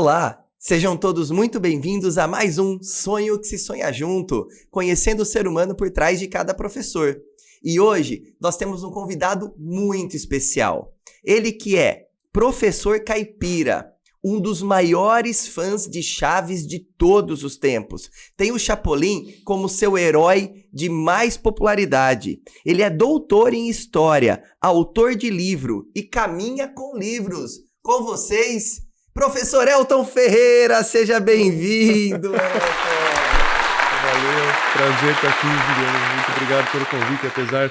Olá, sejam todos muito bem-vindos a mais um Sonho que se Sonha Junto, conhecendo o ser humano por trás de cada professor. E hoje nós temos um convidado muito especial. Ele que é Professor Caipira, um dos maiores fãs de Chaves de todos os tempos. Tem o Chapolin como seu herói de mais popularidade. Ele é doutor em História, autor de livro e caminha com livros. Com vocês, Professor Elton Ferreira, seja bem-vindo. Valeu, prazer estar aqui, Juliano. Muito obrigado pelo convite, apesar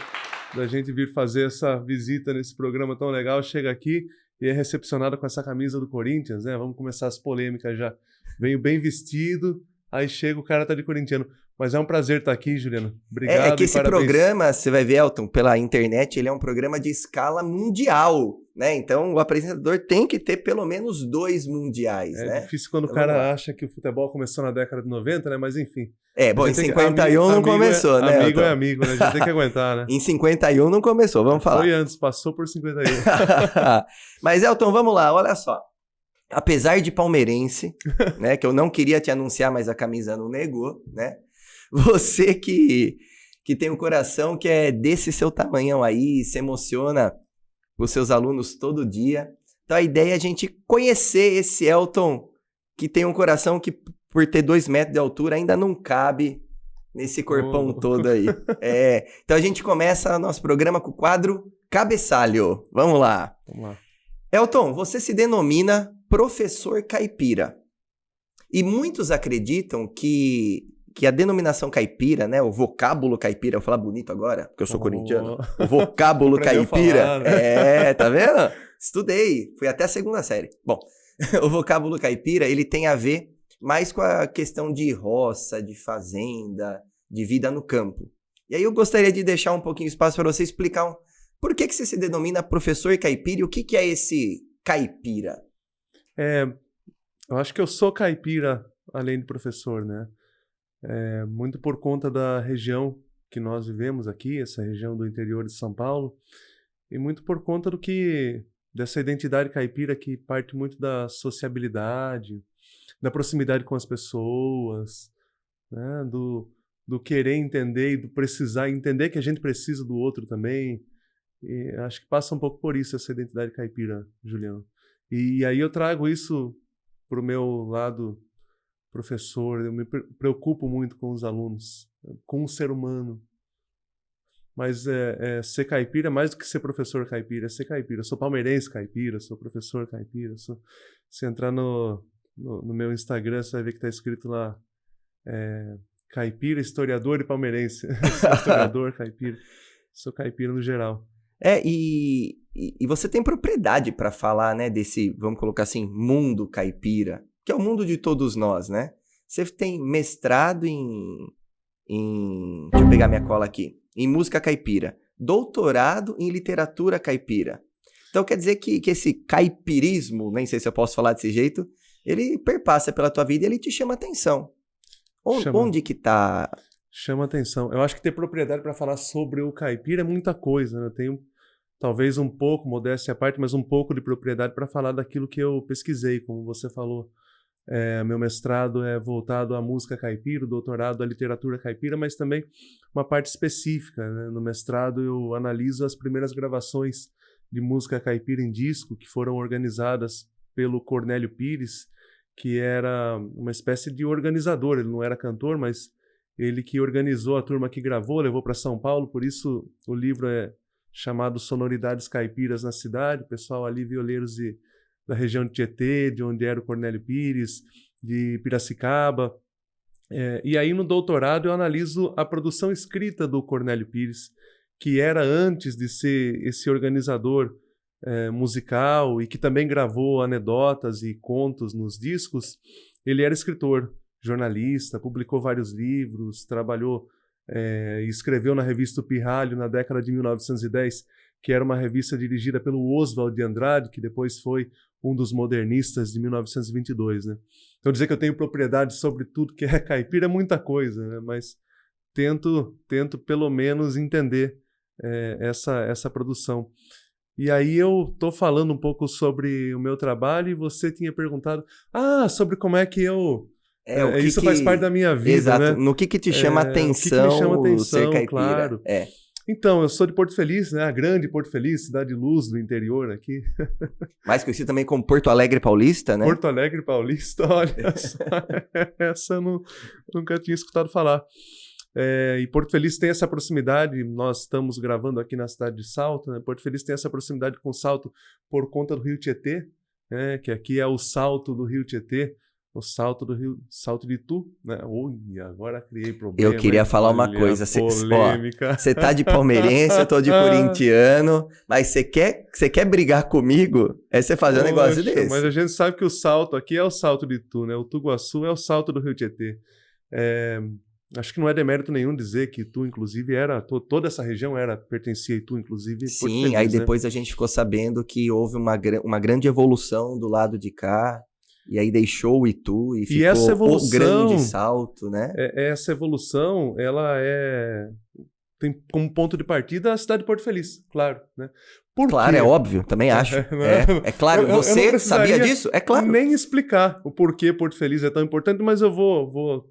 da gente vir fazer essa visita nesse programa tão legal. Chega aqui e é recepcionado com essa camisa do Corinthians, né? Vamos começar as polêmicas já. Venho bem vestido, aí chega o cara tá de corintiano. Mas é um prazer estar aqui, Juliano. Obrigado. É que esse parabéns. programa, você vai ver, Elton, pela internet, ele é um programa de escala mundial, né? Então o apresentador tem que ter pelo menos 2 mundiais, né? É difícil quando então, o cara acha que o futebol começou na década de 90, né? Mas enfim. Bom, em 51 não começou, né? Amigo é amigo, né? A gente tem que aguentar, né? Em 51 não começou, vamos falar. Foi antes, passou por 51. Mas, Elton, vamos lá, olha só. Apesar de palmeirense, né? Que eu não queria te anunciar, mas a camisa não negou, né? Você que tem um coração que é desse seu tamanhão aí, se emociona os seus alunos todo dia. Então a ideia é a gente conhecer esse Elton que tem um coração que, por ter 2 metros de altura, ainda não cabe nesse corpão todo aí. Então a gente começa o nosso programa com o quadro Cabeçalho. Vamos lá. Elton, você se denomina Professor Caipira. E muitos acreditam que a denominação caipira, né, o vocábulo caipira, eu vou falar bonito agora, porque eu sou corintiano, o vocábulo caipira, falar, né? Tá vendo? Estudei, fui até a 2ª série. Bom, o vocábulo caipira, ele tem a ver mais com a questão de roça, de fazenda, de vida no campo. E aí eu gostaria de deixar um pouquinho de espaço para você explicar por que você se denomina professor caipira e o que é esse caipira? Eu acho que eu sou caipira, além de professor, né? Muito por conta da região que nós vivemos aqui, essa região do interior de São Paulo, e muito por conta dessa identidade caipira que parte muito da sociabilidade, da proximidade com as pessoas, né? Do querer entender e do precisar entender que a gente precisa do outro também. E acho que passa um pouco por isso essa identidade caipira, Juliano. E aí eu trago isso para o meu lado professor, eu me preocupo muito com os alunos, com o ser humano. Mas ser caipira é mais do que ser professor caipira, é ser caipira. Eu sou palmeirense caipira, sou professor caipira. Se entrar no meu Instagram, você vai ver que está escrito lá caipira, historiador e palmeirense. Sou historiador, caipira. Sou caipira no geral. E você tem propriedade para falar, né, desse, vamos colocar assim, mundo caipira, que é o mundo de todos nós, né? Você tem mestrado em deixa eu pegar minha cola aqui, em música caipira, doutorado em literatura caipira. Então quer dizer que esse caipirismo, nem sei se eu posso falar desse jeito, ele perpassa pela tua vida e ele te chama atenção. Onde que tá? Chama atenção. Eu acho que ter propriedade para falar sobre o caipira é muita coisa, né? Eu tenho talvez um pouco, modéstia à parte, mas um pouco de propriedade para falar daquilo que eu pesquisei, como você falou. Meu mestrado é voltado à música caipira, o doutorado à literatura caipira, mas também uma parte específica, né? No mestrado eu analiso as primeiras gravações de música caipira em disco que foram organizadas pelo Cornélio Pires, que era uma espécie de organizador. Ele não era cantor, mas ele que organizou a turma que gravou, levou para São Paulo, por isso o livro é chamado Sonoridades Caipiras na Cidade. O pessoal ali, violeiros da região de Tietê, de onde era o Cornélio Pires, de Piracicaba. E aí no doutorado eu analiso a produção escrita do Cornélio Pires, que era antes de ser esse organizador musical e que também gravou anedotas e contos nos discos. Ele era escritor, jornalista, publicou vários livros, trabalhou e escreveu na revista O Pirralho na década de 1910, que era uma revista dirigida pelo Oswald de Andrade, que depois foi um dos modernistas de 1922, né? Então dizer que eu tenho propriedade sobre tudo que é caipira é muita coisa, né? Mas tento pelo menos entender essa produção. E aí eu tô falando um pouco sobre o meu trabalho e você tinha perguntado, sobre como é que eu... isso faz parte da minha vida, Exato. né? No que te chama O que me chama atenção ser atenção, caipira? claro. Então, eu sou de Porto Feliz, né? A grande Porto Feliz, cidade de luz do interior aqui. Mais conhecido também como Porto Alegre Paulista, né? Porto Alegre Paulista, olha só. Essa eu nunca tinha escutado falar. E Porto Feliz tem essa proximidade, nós estamos gravando aqui na cidade de Salto, né? Porto Feliz tem essa proximidade com Salto por conta do Rio Tietê, né? Que aqui é o salto do Rio Tietê, o salto do Rio, Salto de Itu, né? Ui, agora criei problema. Eu queria falar uma coisa, polêmica. Você tá de palmeirense, eu tô de corintiano, mas você quer brigar comigo? É você fazer um negócio desse. Mas a gente sabe que o salto aqui é o Salto de Itu, né? O Tuguaçu é o salto do Rio Tietê. Acho que não é demérito nenhum dizer que Itu, inclusive, toda essa região pertencia a Itu, inclusive. Sim, Feliz, aí depois a gente ficou sabendo que houve uma grande evolução do lado de cá, e aí deixou o Itu e ficou essa evolução, o grande salto, né? Essa evolução, ela tem como ponto de partida a cidade de Porto Feliz, claro, né? Claro, é óbvio, também acho. É claro, você sabia disso? É claro. Nem explicar o porquê Porto Feliz é tão importante, mas eu vou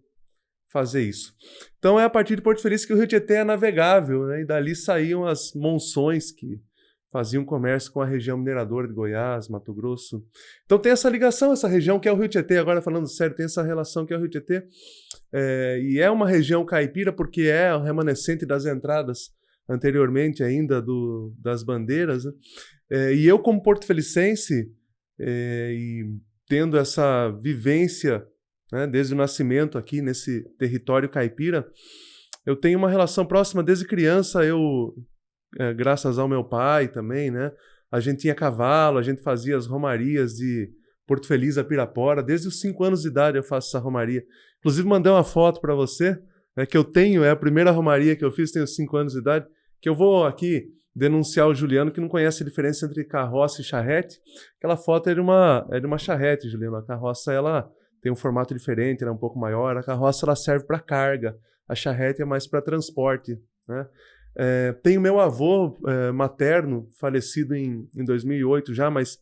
fazer isso. Então é a partir de Porto Feliz que o Rio Tietê é navegável, né? E dali saíam as monções que faziam comércio com a região mineradora de Goiás, Mato Grosso. Então tem essa ligação, essa região que é o Rio Tietê, agora falando sério, tem essa relação que é o Rio Tietê, e é uma região caipira porque é o remanescente das entradas anteriormente ainda das bandeiras, né? E eu como porto-felicense, e tendo essa vivência, né, desde o nascimento aqui nesse território caipira, eu tenho uma relação próxima desde criança. Graças ao meu pai também, né? A gente tinha cavalo, a gente fazia as romarias de Porto Feliz a Pirapora. Desde os 5 anos de idade eu faço essa romaria. Inclusive mandei uma foto para você, que eu tenho, é a primeira romaria que eu fiz, tenho 5 anos de idade, que eu vou aqui denunciar o Juliano, que não conhece a diferença entre carroça e charrete. Aquela foto é de uma charrete, Juliano. A carroça, ela tem um formato diferente, ela é um pouco maior. A carroça, ela serve para carga. A charrete é mais para transporte, né? Tenho meu avô materno, falecido em 2008 já, mas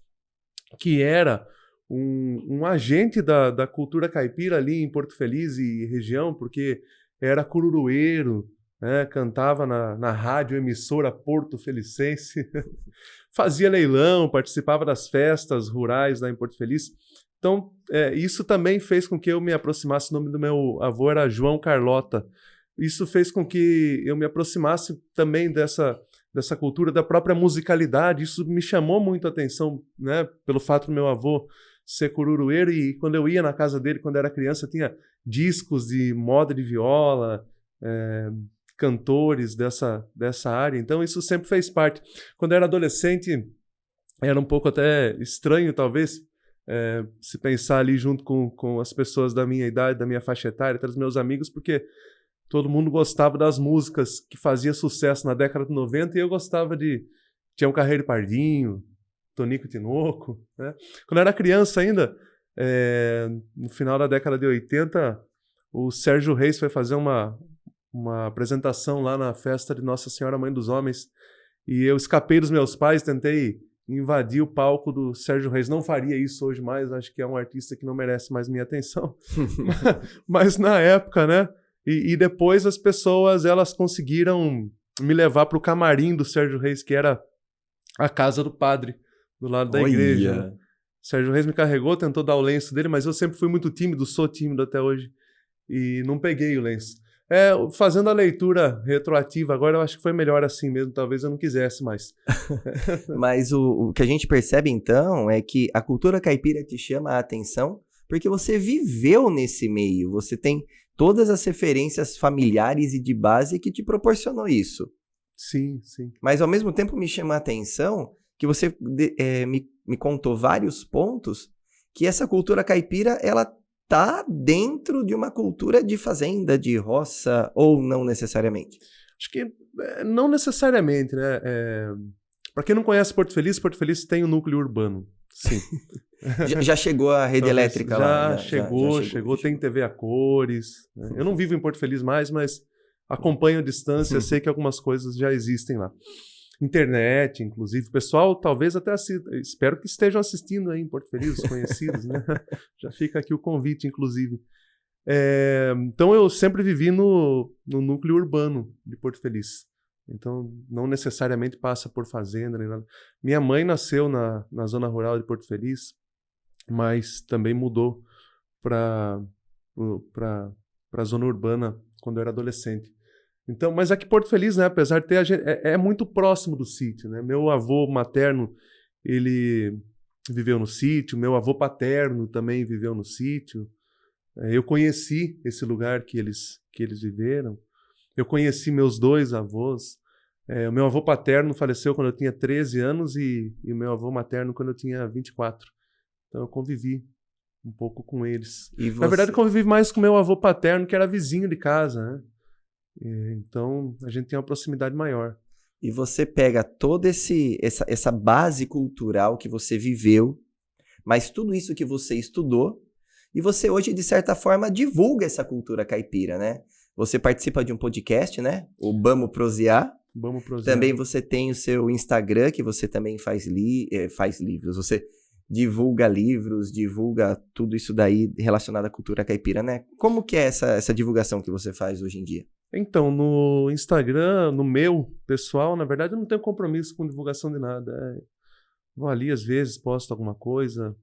que era um agente da cultura caipira ali em Porto Feliz e região, porque era cururueiro, né? Cantava na rádio emissora Porto Felicense, fazia leilão, participava das festas rurais lá em Porto Feliz. Então, isso também fez com que eu me aproximasse. O nome do meu avô era João Carlota. Isso fez com que eu me aproximasse também dessa cultura, da própria musicalidade. Isso me chamou muito a atenção, né, pelo fato do meu avô ser cururueiro, e quando eu ia na casa dele, quando era criança, tinha discos de moda de viola, cantores dessa área. Então isso sempre fez parte. Quando eu era adolescente, era um pouco até estranho, talvez, se pensar ali junto com as pessoas da minha idade, da minha faixa etária, até os meus amigos, porque todo mundo gostava das músicas que fazia sucesso na década de 90 e eu gostava de Tião Carreiro e Pardinho, Tonico e Tinoco, né? Quando eu era criança ainda, no final da década de 80, o Sérgio Reis foi fazer uma apresentação lá na festa de Nossa Senhora Mãe dos Homens e eu escapei dos meus pais, tentei invadir o palco do Sérgio Reis. Não faria isso hoje mais, acho que é um artista que não merece mais minha atenção. Mas na época, né? E depois as pessoas, elas conseguiram me levar para o camarim do Sérgio Reis, que era a casa do padre, do lado da igreja. Sérgio Reis me carregou, tentou dar o lenço dele, mas eu sempre fui muito tímido, sou tímido até hoje, e não peguei o lenço. Fazendo a leitura retroativa agora, eu acho que foi melhor assim mesmo, talvez eu não quisesse mais. Mas o que a gente percebe então é que a cultura caipira te chama a atenção porque você viveu nesse meio, você tem todas as referências familiares e de base que te proporcionou isso. Sim, sim. Mas ao mesmo tempo me chama a atenção que você me contou vários pontos que essa cultura caipira, ela tá dentro de uma cultura de fazenda, de roça, ou não necessariamente? Acho que não necessariamente, né? Para quem não conhece Porto Feliz tem um núcleo urbano, sim. Já chegou a rede elétrica lá? Já chegou, tem TV a cores. Né? Eu não vivo em Porto Feliz mais, mas acompanho a distância, sei que algumas coisas já existem lá. internet, inclusive. O pessoal talvez até assista, espero que estejam assistindo aí em Porto Feliz, os conhecidos, né? Já fica aqui o convite, inclusive. Então eu sempre vivi no núcleo urbano de Porto Feliz. Então não necessariamente passa por fazenda nem nada. Minha mãe nasceu na zona rural de Porto Feliz, mas também mudou para a zona urbana quando eu era adolescente. Então, mas aqui Porto Feliz, né, apesar de ter é muito próximo do sítio, né? Meu avô materno, ele viveu no sítio, meu avô paterno também viveu no sítio. Eu conheci esse lugar que eles viveram. Eu conheci meus dois avós. O meu avô paterno faleceu quando eu tinha 13 anos e o meu avô materno quando eu tinha 24. Então eu convivi um pouco com eles. Na verdade, eu convivi mais com meu avô paterno, que era vizinho de casa, né? Então, a gente tem uma proximidade maior. E você pega toda essa base cultural que você viveu, mas tudo isso que você estudou, e você hoje, de certa forma, divulga essa cultura caipira, né? Você participa de um podcast, né? O Bamo Prosear. Vamos prosear. Também você tem o seu Instagram, que você também faz livros. Você divulga livros, divulga tudo isso daí relacionado à cultura caipira, né? Como que é essa divulgação que você faz hoje em dia? Então, no Instagram, no meu pessoal, na verdade, eu não tenho compromisso com divulgação de nada. Vou ali, às vezes, posto alguma coisa.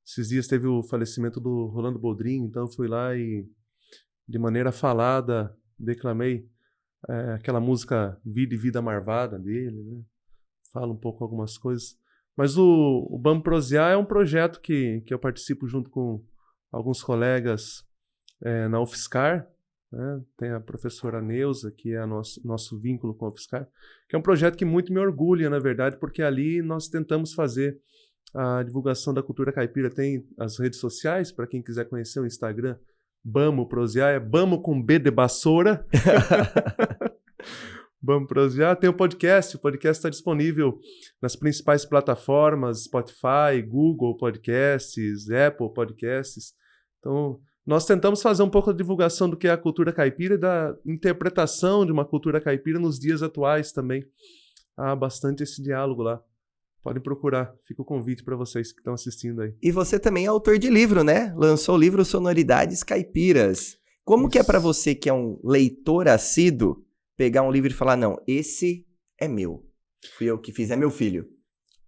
Esses dias teve o falecimento do Rolando Boldrin, então eu fui lá e, de maneira falada, declamei aquela música Vida e Vida Marvada dele, né? Falo um pouco algumas coisas. Mas o Bamo Prosear é um projeto que eu participo junto com alguns colegas na UFSCar, né? Tem a professora Neuza, que é nosso vínculo com a UFSCar, que é um projeto que muito me orgulha, na verdade, porque ali nós tentamos fazer a divulgação da cultura caipira. Tem as redes sociais, para quem quiser conhecer o Instagram, Bamo Prosear, é Bamo com B de vassoura. Bamo Prosear. Tem o podcast está disponível nas principais plataformas, Spotify, Google Podcasts, Apple Podcasts. Então, nós tentamos fazer um pouco da divulgação do que é a cultura caipira e da interpretação de uma cultura caipira nos dias atuais também. Há bastante esse diálogo lá. Podem procurar, fica o convite para vocês que estão assistindo aí. E você também é autor de livro, né? Lançou o livro Sonoridades Caipiras. Como que é para você, que é um leitor assíduo, pegar um livro e falar, não, esse é meu, fui eu que fiz, é meu filho?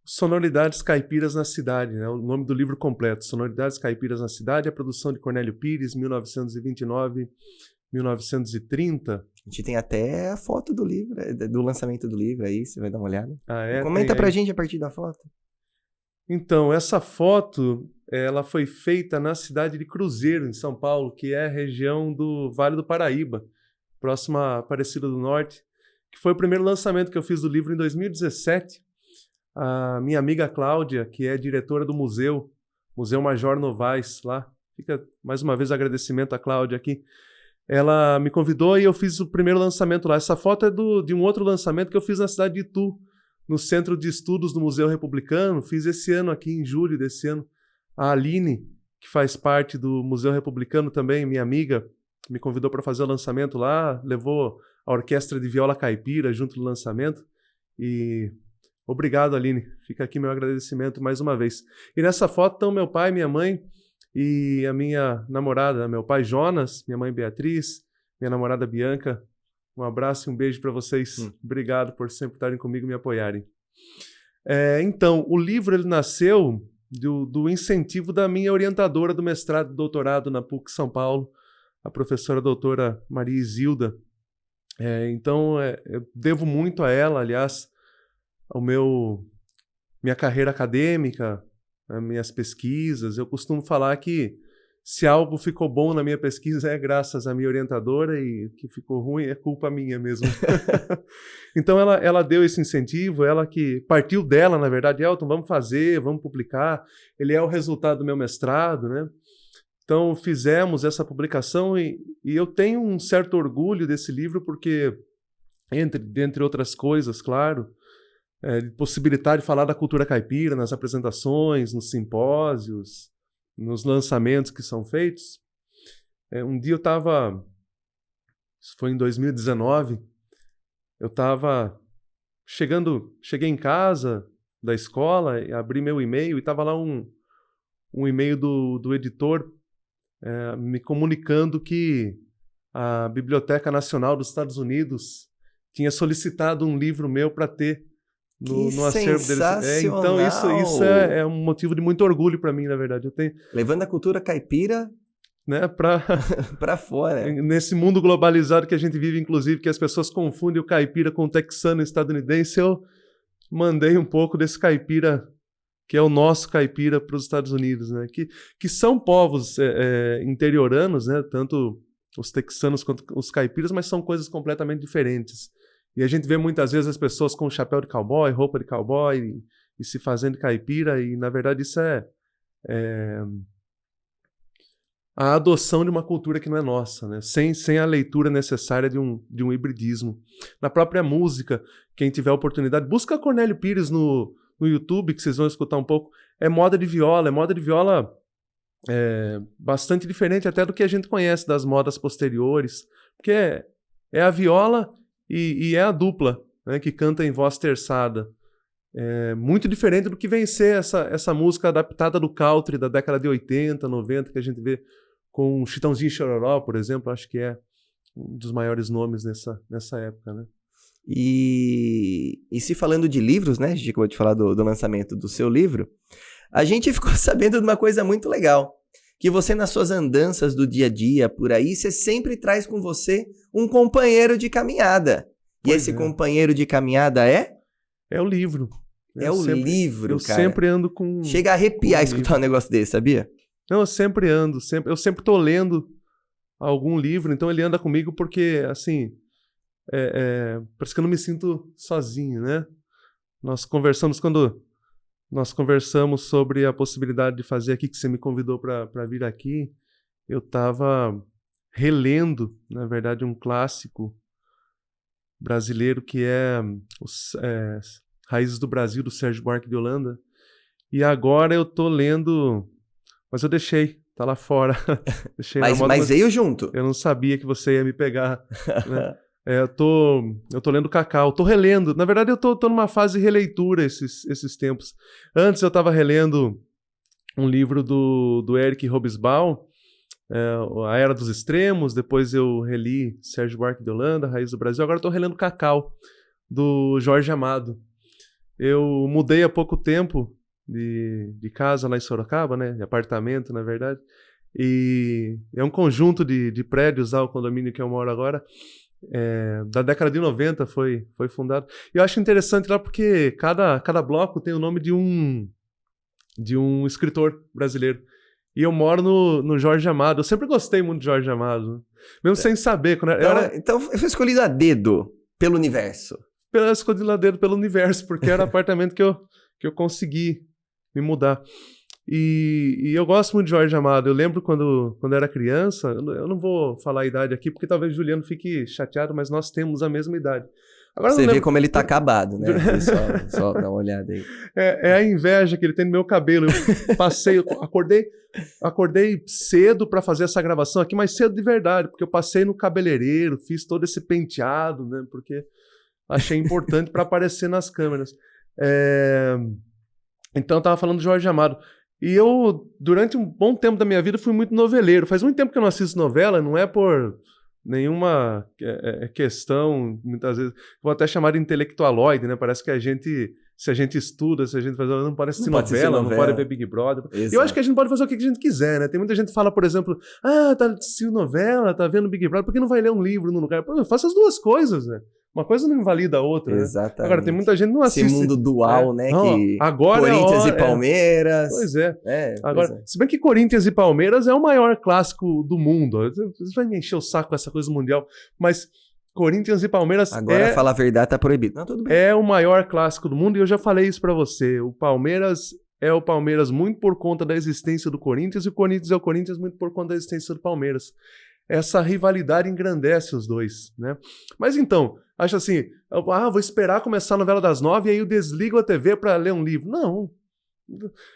Sonoridades Caipiras na Cidade, né? O nome do livro completo. Sonoridades Caipiras na Cidade, a produção de Cornélio Pires, 1929-1930. A gente tem até a foto do livro, do lançamento do livro aí, você vai dar uma olhada. Ah, Comenta pra gente a partir da foto. Então, essa foto, ela foi feita na cidade de Cruzeiro, em São Paulo, que é a região do Vale do Paraíba, próxima a Aparecida do Norte, que foi o primeiro lançamento que eu fiz do livro em 2017. A minha amiga Cláudia, que é diretora do Museu Major Novaes, lá. Fica mais uma vez o agradecimento à Cláudia aqui. Ela me convidou e eu fiz o primeiro lançamento lá. Essa foto é de um outro lançamento que eu fiz na cidade de Itu, no Centro de Estudos do Museu Republicano. Fiz esse ano aqui, em julho desse ano. A Aline, que faz parte do Museu Republicano também, minha amiga, me convidou para fazer o lançamento lá, levou a orquestra de viola caipira junto do lançamento. E obrigado, Aline. Fica aqui meu agradecimento mais uma vez. E nessa foto estão meu pai, minha mãe e a minha namorada, meu pai Jonas, minha mãe Beatriz, minha namorada Bianca. Um abraço e um beijo para vocês. Obrigado por sempre estarem comigo e me apoiarem. Então, o livro ele nasceu do incentivo da minha orientadora do mestrado e doutorado na PUC São Paulo, a professora doutora Maria Isilda. Então, eu devo muito a ela, aliás, minha carreira acadêmica, as minhas pesquisas. Eu costumo falar que se algo ficou bom na minha pesquisa é graças à minha orientadora e o que ficou ruim é culpa minha mesmo. Então ela deu esse incentivo, ela que partiu dela, na verdade, Elton, vamos fazer, vamos publicar. Ele é o resultado do meu mestrado, né? Então fizemos essa publicação e eu tenho um certo orgulho desse livro porque, dentre outras coisas, claro, de possibilitar de falar da cultura caipira nas apresentações, nos simpósios, nos lançamentos que são feitos. Um dia isso foi em 2019, eu estava cheguei em casa da escola, abri meu e-mail e estava lá um e-mail do editor me comunicando que a Biblioteca Nacional dos Estados Unidos tinha solicitado um livro meu para ter no acervo deles. Então isso é um motivo de muito orgulho para mim, na verdade. Eu tenho, levando a cultura caipira, né, para fora. Nesse mundo globalizado que a gente vive, inclusive, que as pessoas confundem o caipira com o texano estadunidense, eu mandei um pouco desse caipira, que é o nosso caipira, para os Estados Unidos, né? Que são povos interioranos, né? Tanto os texanos quanto os caipiras, mas são coisas completamente diferentes. E a gente vê muitas vezes as pessoas com chapéu de cowboy, roupa de cowboy, e se fazendo caipira, e na verdade isso é a adoção de uma cultura que não é nossa, né? Sem a leitura necessária de um hibridismo. Na própria música, quem tiver oportunidade, busca Cornélio Pires no YouTube, que vocês vão escutar um pouco. É moda de viola bastante diferente até do que a gente conhece das modas posteriores, porque é a viola e é a dupla, né, que canta em voz terçada. É muito diferente do que vem ser essa música adaptada do country da década de 80, 90, que a gente vê com Chitãozinho e Chororó, por exemplo, acho que é um dos maiores nomes nessa época, né? E se falando de livros, né, a gente acabou de falar do lançamento do seu livro, a gente ficou sabendo de uma coisa muito legal, que você nas suas andanças do dia a dia, por aí, você sempre traz com você um companheiro de caminhada. E esse companheiro de caminhada é? É o livro. É o livro, cara. Eu sempre ando com... Chega a arrepiar escutar um negócio desse, sabia? Não, eu sempre ando, eu sempre tô lendo algum livro, então ele anda comigo porque, assim, parece que eu não me sinto sozinho, né? Quando nós conversamos sobre a possibilidade de fazer aqui, que você me convidou para vir aqui, eu estava relendo, na verdade, um clássico brasileiro que é Raízes do Brasil, do Sérgio Buarque de Holanda, e agora eu tô lendo... Mas eu deixei, tá lá fora. Deixei mas veio junto. Eu não sabia que você ia me pegar. Né? Eu tô lendo Cacau, tô relendo. Na verdade, eu tô numa fase de releitura esses tempos. Antes eu tava relendo um livro do Eric Hobsbawm, A Era dos Extremos. Depois eu reli Sérgio Buarque de Holanda, Raiz do Brasil. Agora eu tô relendo Cacau, do Jorge Amado. Eu mudei há pouco tempo de casa lá em Sorocaba, né? De apartamento, na verdade. E é um conjunto de prédios lá, o condomínio que eu moro agora, da década de 90 foi fundado. E eu acho interessante lá porque cada bloco tem o nome de um escritor brasileiro. E eu moro no Jorge Amado. Eu sempre gostei muito de Jorge Amado, mesmo sem saber. Então eu fui escolhido a dedo pelo universo. Escolhido a dedo pelo universo, porque era o apartamento que eu consegui me mudar. E eu gosto muito de Jorge Amado. Eu lembro quando eu era criança, eu não vou falar a idade aqui, porque talvez o Juliano fique chateado, mas nós temos a mesma idade. Agora, você vê como ele tá acabado, né? Só dá uma olhada aí. É a inveja que ele tem no meu cabelo. Eu acordei cedo para fazer essa gravação aqui, mas cedo de verdade, porque eu passei no cabeleireiro, fiz todo esse penteado, né? Porque achei importante para aparecer nas câmeras. Então eu tava falando de Jorge Amado. E eu, durante um bom tempo da minha vida, fui muito noveleiro. Faz muito tempo que eu não assisto novela, não é por nenhuma questão, muitas vezes, vou até chamar de intelectualoide, né? Parece que se a gente estuda, se a gente faz, não pode assistir novela, não pode ver Big Brother. Exato. Eu acho que a gente pode fazer o que a gente quiser, né? Tem muita gente que fala, por exemplo, tá assistindo novela, tá vendo Big Brother, por que não vai ler um livro no lugar? Pô, faça as duas coisas, né? Uma coisa não invalida a outra, exatamente. Né? Agora, tem muita gente que não assiste. Esse mundo dual, né? Que agora Corinthians e Palmeiras. Pois é. Agora, se bem que Corinthians e Palmeiras é o maior clássico do mundo. Você vai me encher o saco com essa coisa mundial. Mas Corinthians e Palmeiras agora falar a verdade tá proibido. Não, tudo bem. É o maior clássico do mundo e eu já falei isso pra você. O Palmeiras é o Palmeiras muito por conta da existência do Corinthians e o Corinthians é o Corinthians muito por conta da existência do Palmeiras. Essa rivalidade engrandece os dois, né? Mas então, acho assim, vou esperar começar a novela das 9 e aí eu desligo a TV para ler um livro. Não.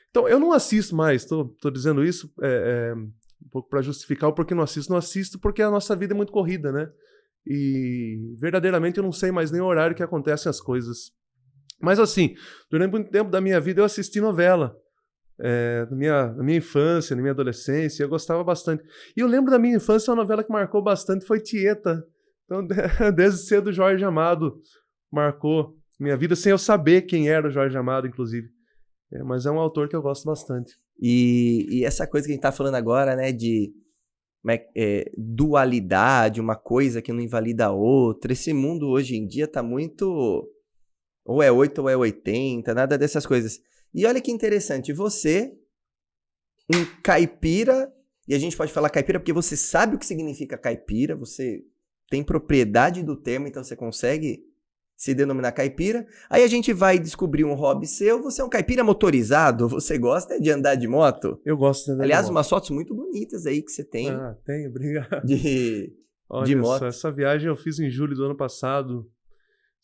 Então, eu não assisto mais, tô dizendo isso um pouco para justificar o porquê não assisto. Não assisto porque a nossa vida é muito corrida, né? E verdadeiramente eu não sei mais nem o horário que acontecem as coisas. Mas assim, durante muito tempo da minha vida eu assisti novela. Na minha infância, na minha adolescência, eu gostava bastante. E eu lembro da minha infância, uma novela que marcou bastante foi Tieta. Então, desde cedo, Jorge Amado marcou minha vida, sem eu saber quem era o Jorge Amado, inclusive. Mas é um autor que eu gosto bastante. E essa coisa que a gente tá falando agora, né, de dualidade, uma coisa que não invalida a outra, esse mundo hoje em dia tá muito... Ou é 8 ou é 80, nada dessas coisas. E olha que interessante, você, um caipira, e a gente pode falar caipira porque você sabe o que significa caipira, você tem propriedade do termo, então você consegue se denominar caipira. Aí a gente vai descobrir um hobby seu, você é um caipira motorizado, você gosta de andar de moto? Eu gosto de andar Aliás, de moto. umas fotos muito bonitas aí que você tem. Ah, tenho, obrigado. De Olha moto. só, essa viagem eu fiz em julho do ano passado.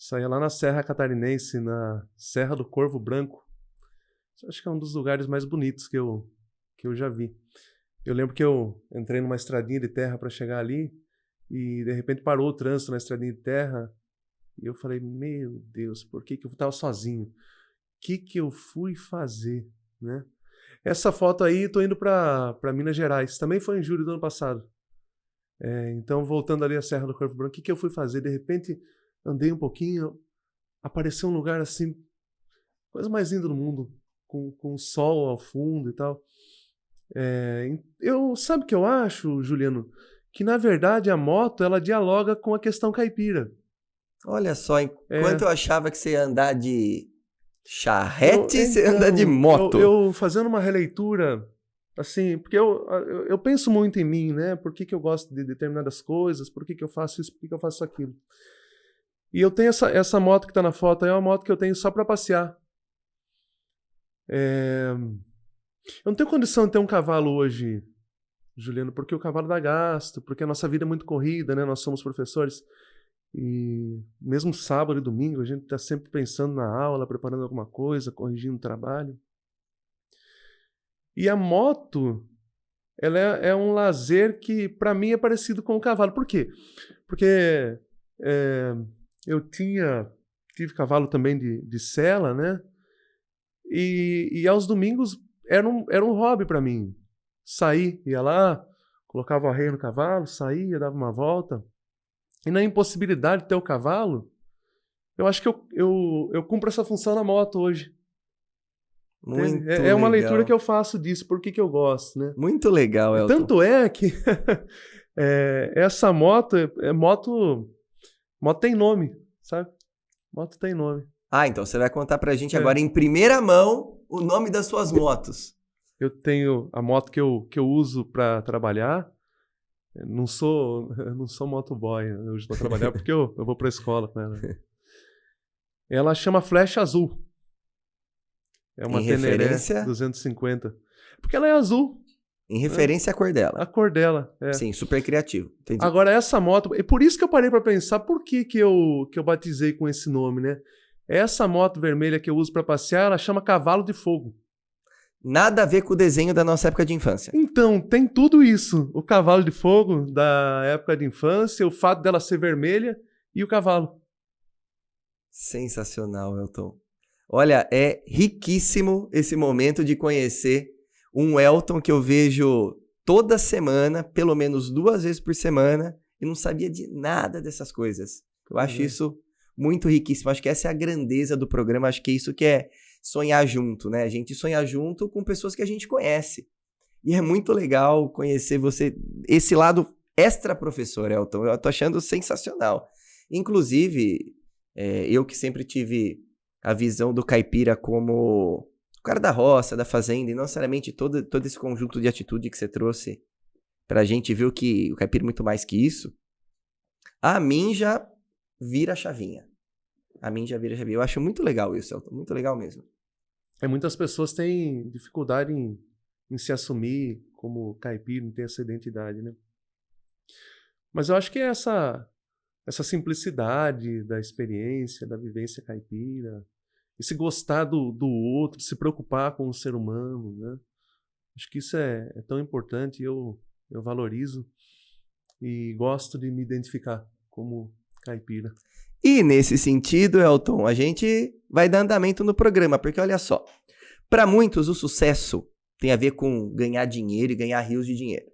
Saía lá na Serra Catarinense, na Serra do Corvo Branco. Acho que é um dos lugares mais bonitos que eu já vi. Eu lembro que eu entrei numa estradinha de terra para chegar ali e de repente parou o trânsito na estradinha de terra e eu falei, meu Deus, por que eu estava sozinho? O que eu fui fazer, né? Essa foto aí, tô indo para Minas Gerais. Também foi em julho do ano passado. Então, voltando ali à Serra do Corvo Branco, o que eu fui fazer? De repente, andei um pouquinho, apareceu um lugar assim, coisa mais linda do mundo, com o sol ao fundo e tal. Sabe o que eu acho, Juliano? Que, na verdade, a moto, ela dialoga com a questão caipira. Olha só, enquanto eu achava que você ia andar de charrete, você então, anda de moto. Eu fazendo uma releitura, assim, porque eu penso muito em mim, né? Por que eu gosto de determinadas coisas, por que eu faço isso, por que eu faço aquilo. E eu tenho essa moto que está na foto, é uma moto que eu tenho só para passear. Eu não tenho condição de ter um cavalo hoje, Juliano, porque o cavalo dá gasto, porque a nossa vida é muito corrida, né? Nós somos professores. E mesmo sábado e domingo, a gente está sempre pensando na aula, preparando alguma coisa, corrigindo o trabalho. E a moto, ela é um lazer que, para mim, é parecido com o cavalo. Por quê? Porque eu tive cavalo também de sela, né? E aos domingos era um hobby para mim. Sair, ia lá, colocava o arreio no cavalo, saía, dava uma volta. E na impossibilidade de ter o cavalo, eu acho que eu cumpro essa função na moto hoje. Muito É uma legal. leitura que eu faço disso, por que eu gosto, né? Muito legal, Elton. Tanto é que essa moto, moto tem nome, sabe? Moto tem nome. Ah, então você vai contar pra gente agora em primeira mão o nome das suas motos. Eu tenho a moto que eu uso para trabalhar. Eu não sou motoboy hoje para trabalhar porque eu vou para a escola com ela. Ela chama Flecha Azul. É uma Teneré 250. Porque ela é azul. Em referência à cor dela. A cor dela, Sim, super criativo. Entendi. Agora, essa moto... É por isso que eu parei para pensar por que eu batizei com esse nome, né? Essa moto vermelha que eu uso para passear, ela chama Cavalo de Fogo. Nada a ver com o desenho da nossa época de infância. Então, tem tudo isso. O cavalo de fogo da época de infância, o fato dela ser vermelha e o cavalo. Sensacional, Elton. Olha, é riquíssimo esse momento de conhecer um Elton que eu vejo toda semana, pelo menos 2 vezes por semana, e não sabia de nada dessas coisas. Eu acho isso muito riquíssimo. Acho que essa é a grandeza do programa. Acho que isso que é sonhar junto, né? A gente sonhar junto com pessoas que a gente conhece. E é muito legal conhecer você, esse lado extra professor, Elton. Eu tô achando sensacional. Inclusive, eu que sempre tive a visão do caipira como o cara da roça, da fazenda, e não necessariamente todo esse conjunto de atitude que você trouxe pra gente ver que o caipira é muito mais que isso, a mim já vira a chavinha. Eu acho muito legal isso, Elton. Muito legal mesmo. Muitas pessoas têm dificuldade em se assumir como caipira, em ter essa identidade, né? Mas eu acho que essa simplicidade da experiência, da vivência caipira, esse gostar do outro, se preocupar com o ser humano, né? Acho que isso é tão importante, eu valorizo e gosto de me identificar como caipira. E nesse sentido, Elton, a gente vai dar andamento no programa, porque olha só, para muitos o sucesso tem a ver com ganhar dinheiro e ganhar rios de dinheiro.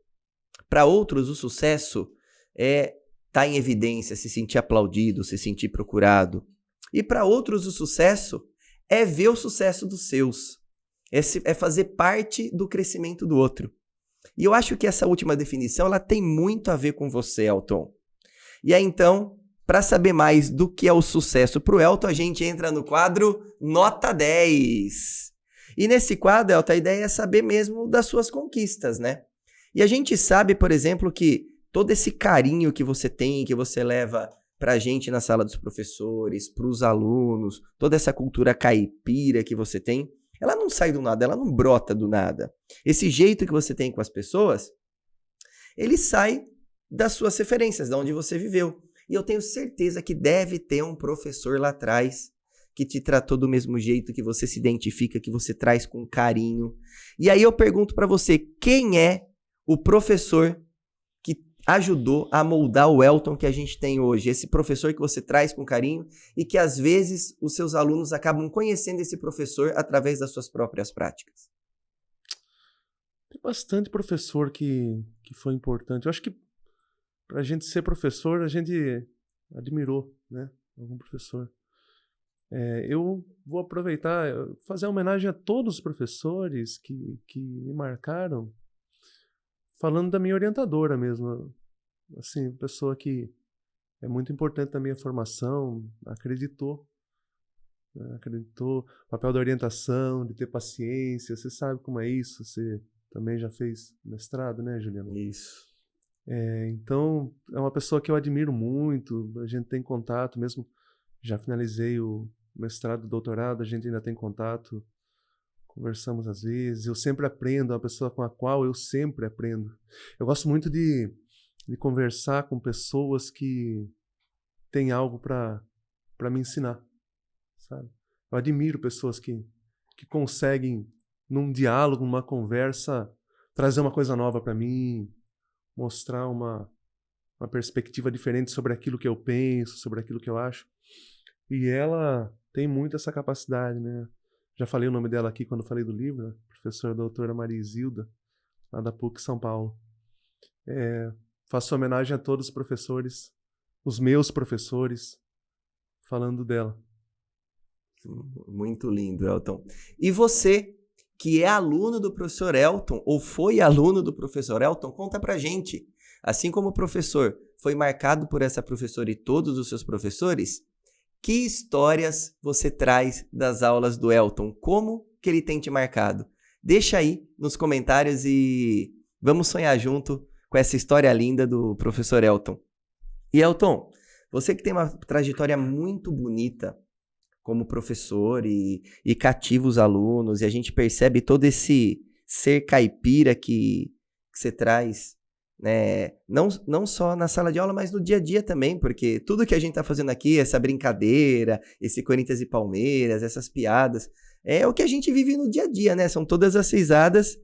Para outros o sucesso é estar em evidência, se sentir aplaudido, se sentir procurado. E para outros o sucesso é ver o sucesso dos seus, é fazer parte do crescimento do outro. E eu acho que essa última definição ela tem muito a ver com você, Elton. E aí então, para saber mais do que é o sucesso para o Elton, a gente entra no quadro Nota 10. E nesse quadro, Elton, a ideia é saber mesmo das suas conquistas, né? E a gente sabe, por exemplo, que todo esse carinho que você tem, que você leva para a gente na sala dos professores, para os alunos, toda essa cultura caipira que você tem, ela não sai do nada, ela não brota do nada. Esse jeito que você tem com as pessoas, ele sai das suas referências, de onde você viveu. E eu tenho certeza que deve ter um professor lá atrás que te tratou do mesmo jeito, que você se identifica, que você traz com carinho. E aí eu pergunto para você, quem é o professor que ajudou a moldar o Elton que a gente tem hoje? Esse professor que você traz com carinho e que às vezes os seus alunos acabam conhecendo esse professor através das suas próprias práticas. Tem bastante professor que foi importante. Eu acho que para a gente ser professor, a gente admirou, né? Algum professor. Eu vou aproveitar, fazer uma homenagem a todos os professores que me marcaram, falando da minha orientadora mesmo. Assim, pessoa que é muito importante na minha formação, acreditou. Né? Acreditou o papel da orientação, de ter paciência. Você sabe como é isso? Você também já fez mestrado, né, Juliano? Isso. Então, é uma pessoa que eu admiro muito, a gente tem contato, mesmo já finalizei o mestrado, doutorado, a gente ainda tem contato, conversamos às vezes, eu sempre aprendo, é uma pessoa com a qual eu sempre aprendo. Eu gosto muito de conversar com pessoas que têm algo para me ensinar, sabe? Eu admiro pessoas que conseguem, num diálogo, numa conversa, trazer uma coisa nova para mim, mostrar uma perspectiva diferente sobre aquilo que eu penso, sobre aquilo que eu acho. E ela tem muito essa capacidade, né? Já falei o nome dela aqui quando falei do livro, professora doutora Maria Isilda, lá da PUC São Paulo. Faço homenagem a todos os professores, os meus professores, falando dela. Muito lindo, Elton. E você, que é aluno do professor Elton, ou foi aluno do professor Elton, conta pra gente. Assim como o professor foi marcado por essa professora e todos os seus professores, que histórias você traz das aulas do Elton? Como que ele tem te marcado? Deixa aí nos comentários e vamos sonhar junto com essa história linda do professor Elton. E Elton, você que tem uma trajetória muito bonita como professor e cativa os alunos, e a gente percebe todo esse ser caipira que você traz, né? Não só na sala de aula, mas no dia a dia também, porque tudo que a gente está fazendo aqui, essa brincadeira, esse Corinthians e Palmeiras, essas piadas, é o que a gente vive no dia a dia, né? São todas as risadas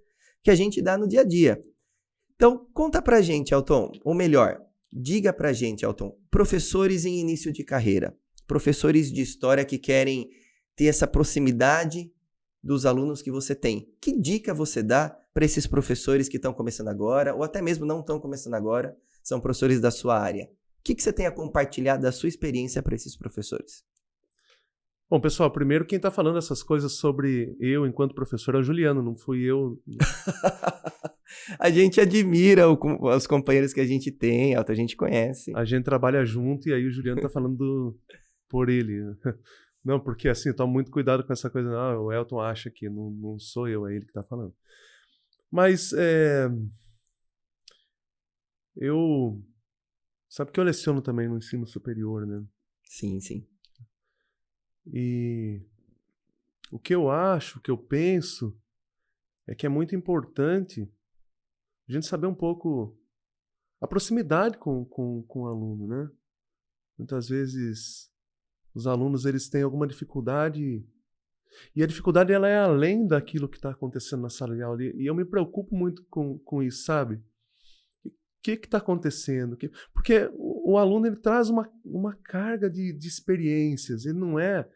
que a gente dá no dia a dia. Então, conta pra gente, Elton, ou melhor, diga pra gente, Elton, professores em início de carreira, professores de história que querem ter essa proximidade dos alunos que você tem. Que dica você dá para esses professores que estão começando agora, ou até mesmo não estão começando agora, são professores da sua área? O que você tem a compartilhar da sua experiência para esses professores? Bom, pessoal, primeiro quem está falando essas coisas sobre eu enquanto professor é o Juliano, não fui eu. A gente admira os companheiros que a gente tem, a gente conhece. A gente trabalha junto e aí o Juliano está falando por ele. Não, porque assim, eu tomo muito cuidado com essa coisa. Não, o Elton acha que não sou eu, é ele que está falando. Mas eu... Sabe que eu leciono também no ensino superior, né? Sim, sim. E o que eu acho, o que eu penso, é que é muito importante a gente saber um pouco a proximidade com o aluno, né? Muitas vezes os alunos eles têm alguma dificuldade e a dificuldade ela é além daquilo que está acontecendo na sala de aula. E eu me preocupo muito com isso, sabe? O que está acontecendo? Porque o aluno ele traz uma carga de experiências. Ele não é,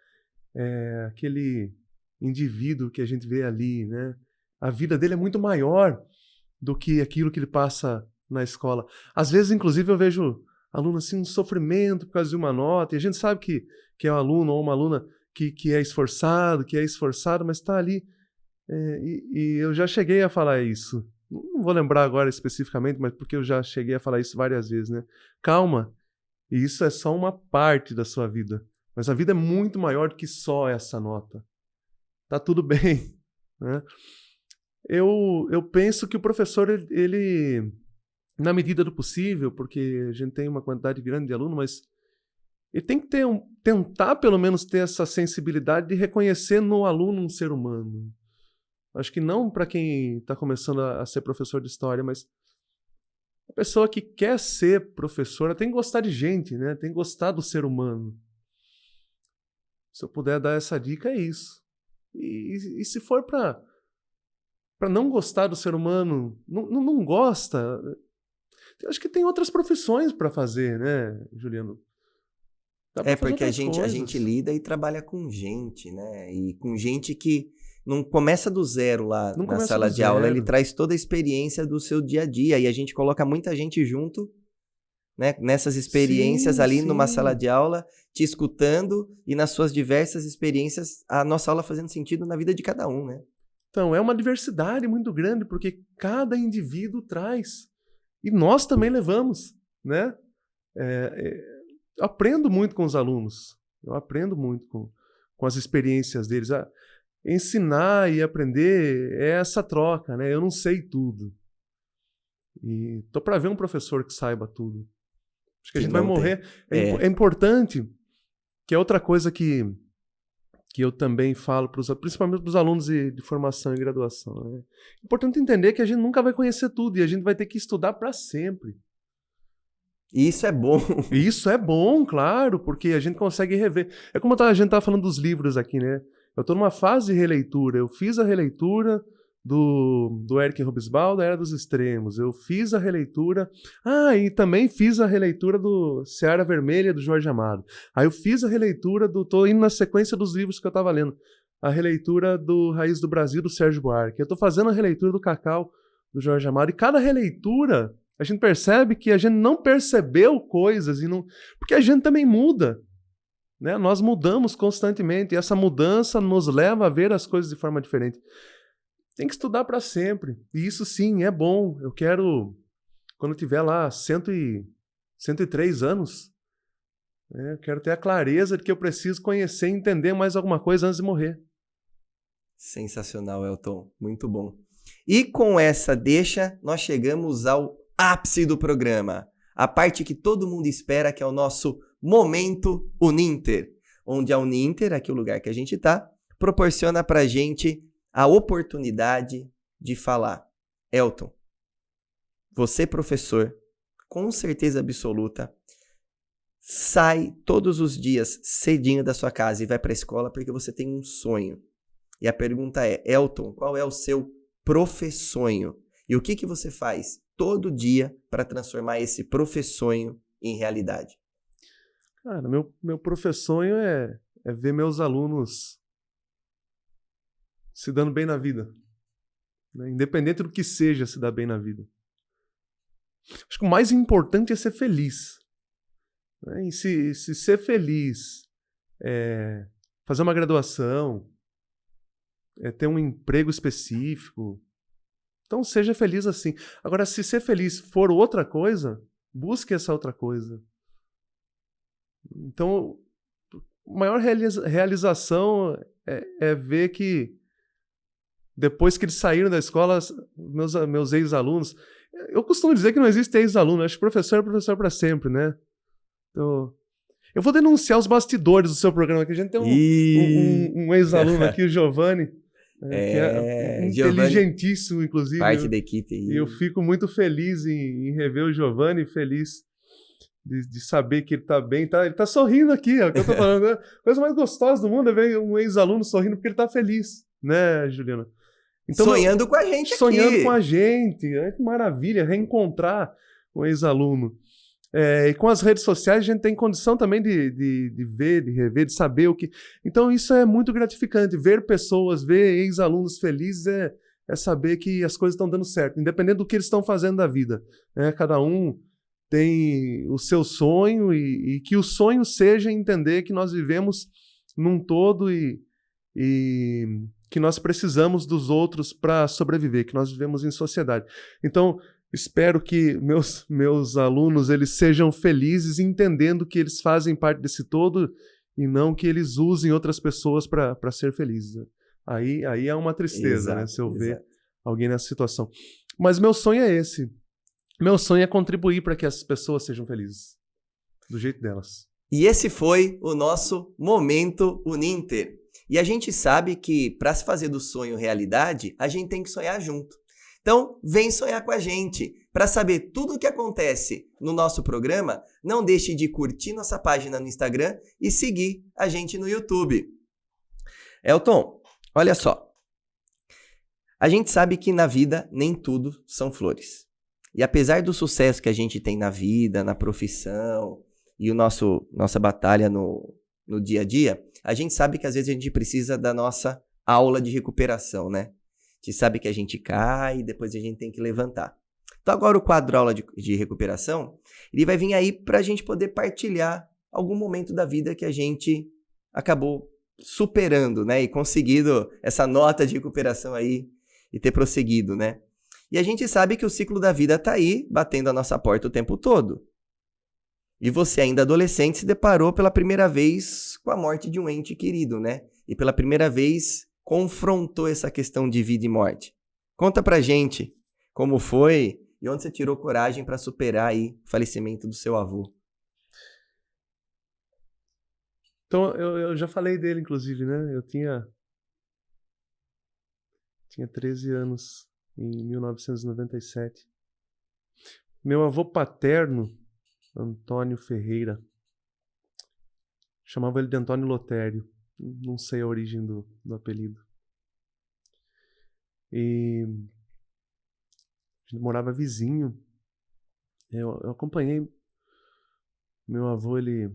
aquele indivíduo que a gente vê ali, né? A vida dele é muito maior do que aquilo que ele passa na escola. Às vezes, inclusive, eu vejo aluno assim, um sofrimento por causa de uma nota, e a gente sabe que é um aluno ou uma aluna que é esforçado, mas está ali. E eu já cheguei a falar isso. Não vou lembrar agora especificamente, mas porque eu já cheguei a falar isso várias vezes, né? Calma, e isso é só uma parte da sua vida. Mas a vida é muito maior do que só essa nota. Tá tudo bem, né? Eu penso que o professor, ele, na medida do possível, porque a gente tem uma quantidade grande de alunos, mas ele tem que tentar pelo menos ter essa sensibilidade de reconhecer no aluno um ser humano. Acho que não para quem está começando a ser professor de história, mas a pessoa que quer ser professora tem que gostar de gente, né? Tem que gostar do ser humano. Se eu puder dar essa dica, é isso. E se for para não gostar do ser humano, não gosta, eu acho que tem outras profissões para fazer, né, Juliano? Porque a gente lida e trabalha com gente, né? E com gente que não começa do zero lá na sala de aula, ele traz toda a experiência do seu dia a dia e a gente coloca muita gente junto, né, nessas experiências ali numa sala de aula, te escutando e nas suas diversas experiências, a nossa aula fazendo sentido na vida de cada um, né? Então, é uma diversidade muito grande, porque cada indivíduo traz. E nós também levamos, né? Eu aprendo muito com os alunos, eu aprendo muito com as experiências deles. Ensinar e aprender é essa troca, né? Eu não sei tudo. E tô para ver um professor que saiba tudo. Acho que a gente vai morrer. É importante, que é outra coisa que eu também falo, principalmente para os alunos de formação e graduação. É importante entender que a gente nunca vai conhecer tudo e a gente vai ter que estudar para sempre. E isso é bom. Isso é bom, claro, porque a gente consegue rever. É como a gente estava falando dos livros aqui, né? Eu estou numa fase de releitura. Eu fiz a releitura do Eric Hobsbawm, da Era dos Extremos. Eu fiz a releitura... e também fiz a releitura do Seara Vermelha, do Jorge Amado. Aí eu fiz a releitura Estou indo na sequência dos livros que eu estava lendo. A releitura do Raiz do Brasil, do Sérgio Buarque. Eu estou fazendo a releitura do Cacau, do Jorge Amado. E cada releitura, a gente percebe que a gente não percebeu coisas, porque a gente também muda. Né? Nós mudamos constantemente e essa mudança nos leva a ver as coisas de forma diferente. Tem que estudar para sempre. E isso sim é bom. Eu quero, quando eu tiver lá 103 anos, eu quero ter a clareza de que eu preciso conhecer e entender mais alguma coisa antes de morrer. Sensacional, Elton. Muito bom. E com essa deixa, nós chegamos ao ápice do programa. A parte que todo mundo espera, que é o nosso Momento Uninter. Onde a Uninter, aqui o lugar que a gente está, proporciona para a gente a oportunidade de falar. Elton, você professor, com certeza absoluta, sai todos os dias cedinho da sua casa e vai para a escola porque você tem um sonho. E a pergunta é, Elton, qual é o seu professonho? E o que você faz todo dia para transformar esse professonho em realidade? Cara, meu professonho é ver meus alunos se dando bem na vida. Né? Independente do que seja, se dar bem na vida. Acho que o mais importante é ser feliz. Né? E se ser feliz é fazer uma graduação, é ter um emprego específico, então seja feliz assim. Agora, se ser feliz for outra coisa, busque essa outra coisa. Então, a maior realização é ver que depois que eles saíram da escola, meus ex-alunos... Eu costumo dizer que não existe ex-aluno. Acho que professor é professor para sempre, né? Então, eu vou denunciar os bastidores do seu programa, que a gente tem um ex-aluno aqui, o Giovanni, que é inteligentíssimo, inclusive. Parte da equipe. E eu fico muito feliz em rever o Giovanni, feliz de saber que ele está bem. Ele está sorrindo aqui, ó, que eu estou falando. Né? A coisa mais gostosa do mundo é ver um ex-aluno sorrindo porque ele está feliz, né, Juliana? Então, sonhando com a gente sonhando aqui. Com a gente. Que maravilha, reencontrar um ex-aluno. E com as redes sociais a gente tem condição também de ver, de rever, de saber o que... Então isso é muito gratificante. Ver pessoas, ver ex-alunos felizes é saber que as coisas estão dando certo, independente do que eles estão fazendo da vida. Cada um tem o seu sonho e que o sonho seja entender que nós vivemos num todo e que nós precisamos dos outros para sobreviver, que nós vivemos em sociedade. Então, espero que meus alunos eles sejam felizes entendendo que eles fazem parte desse todo e não que eles usem outras pessoas para ser felizes. Aí é uma tristeza, Exato, né, se eu ver exato. alguém nessa situação. Mas meu sonho é esse. Meu sonho é contribuir para que as pessoas sejam felizes, do jeito delas. E esse foi o nosso Momento Uninter. E a gente sabe que para se fazer do sonho realidade, a gente tem que sonhar junto. Então, vem sonhar com a gente. Para saber tudo o que acontece no nosso programa, não deixe de curtir nossa página no Instagram e seguir a gente no YouTube. Elton, olha só. A gente sabe que na vida nem tudo são flores. E apesar do sucesso que a gente tem na vida, na profissão e nossa batalha no dia a dia, a gente sabe que às vezes a gente precisa da nossa aula de recuperação, né? A gente sabe que a gente cai e depois a gente tem que levantar. Então agora o quadro aula de recuperação, ele vai vir aí para a gente poder partilhar algum momento da vida que a gente acabou superando, né? E conseguido essa nota de recuperação aí e ter prosseguido, né? E a gente sabe que o ciclo da vida está aí, batendo a nossa porta o tempo todo. E você, ainda adolescente, se deparou pela primeira vez com a morte de um ente querido, né? E pela primeira vez confrontou essa questão de vida e morte. Conta pra gente como foi e onde você tirou coragem para superar aí o falecimento do seu avô. Então, eu já falei dele, inclusive, né? Eu tinha 13 anos em 1997. Meu avô paterno, Antônio Ferreira, chamava ele de Antônio Lotério. Não sei a origem do apelido. E a gente morava vizinho. Eu acompanhei meu avô, ele